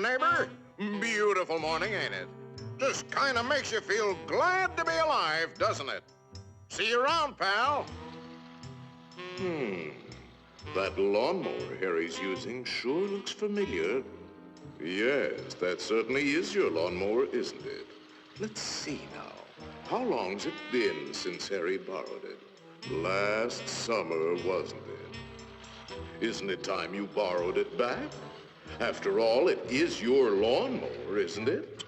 neighbor? Beautiful morning, ain't it? Just kind of makes you feel glad to be alive, doesn't it? See you around, pal. That lawnmower Harry's using sure looks familiar. Yes, that certainly is your lawnmower, isn't it? Let's see now. How long's it been since Harry borrowed it? Last summer, wasn't it? Isn't it time you borrowed it back? After all, it is your lawnmower, isn't it?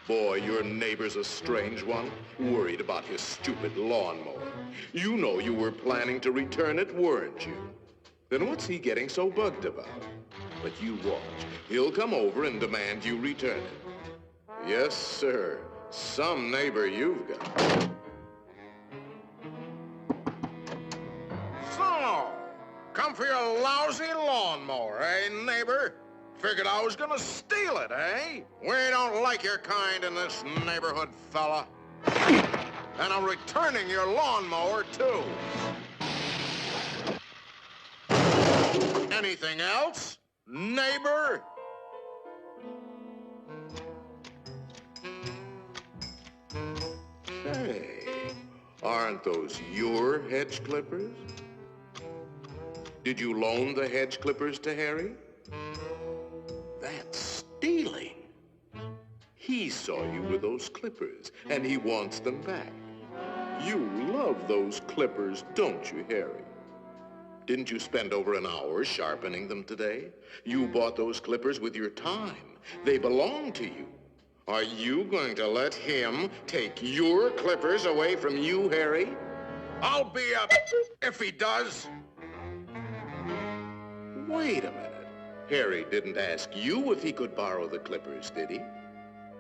Boy, your neighbor's a strange one, worried about his stupid lawnmower. You know you were planning to return it, weren't you? Then what's he getting so bugged about? But you watch. He'll come over and demand you return it. Yes, sir. Some neighbor you've got. So, come for your lousy lawnmower, eh, neighbor? Figured I was gonna steal it, eh? We don't like your kind in this neighborhood, fella. And I'm returning your lawnmower, too. Anything else, neighbor? Hey, aren't those your hedge clippers? Did you loan the hedge clippers to Harry? That's stealing. He saw you with those clippers, and he wants them back. You love those clippers, don't you, Harry? Didn't you spend over an hour sharpening them today? You bought those clippers with your time. They belong to you. Are you going to let him take your clippers away from you, Harry? I'll be up if he does. Wait a minute. Harry didn't ask you if he could borrow the clippers, did he?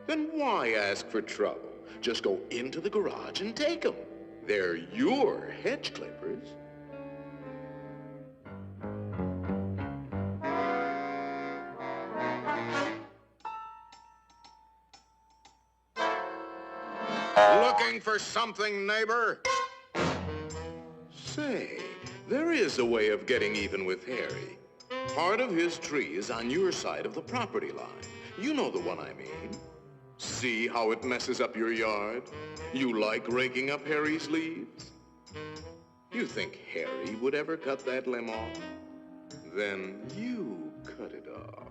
Then why ask for trouble? Just go into the garage and take them. They're your hedge clippers. Looking for something, neighbor? Say, there is a way of getting even with Harry. Part of his tree is on your side of the property line. You know the one I mean. See how it messes up your yard? You like raking up Harry's leaves? You think Harry would ever cut that limb off? Then you cut it off.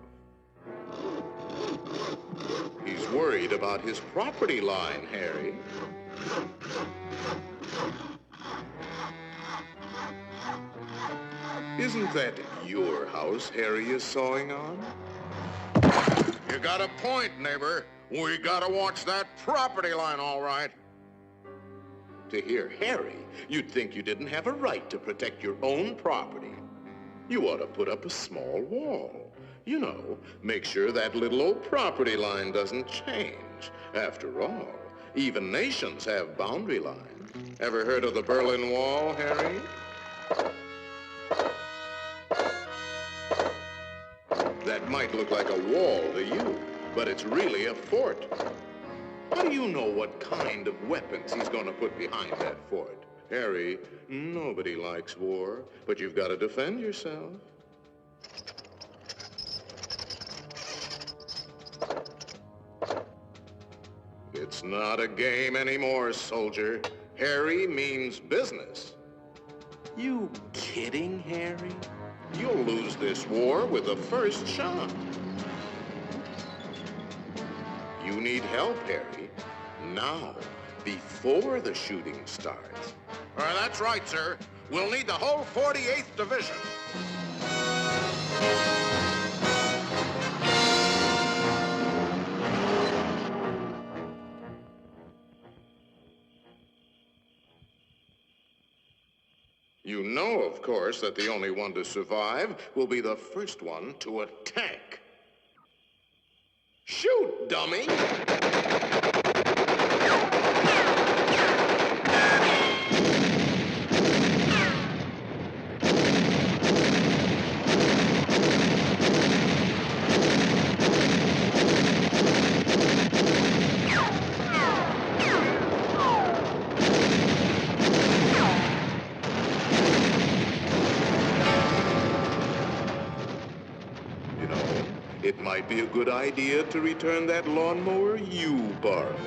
He's worried about his property line, Harry. Isn't that your house Harry is sawing on? You got a point, neighbor. We gotta watch that property line, all right. To hear Harry, you'd think you didn't have a right to protect your own property. You ought to put up a small wall. You know, make sure that little old property line doesn't change. After all, even nations have boundary lines. Ever heard of the Berlin Wall, Harry? That might look like a wall to you, but it's really a fort. How do you know what kind of weapons he's going to put behind that fort? Harry, nobody likes war, but you've got to defend yourself. It's not a game anymore, soldier. Harry means business. You kidding, Harry? You'll lose this war with the first shot. You need help, Harry. Now, before the shooting starts. That's right, sir. We'll need the whole 48th Division. You know, of course, that the only one to survive will be the first one to attack. Shoot, dummy! It might be a good idea to return that lawnmower you borrowed.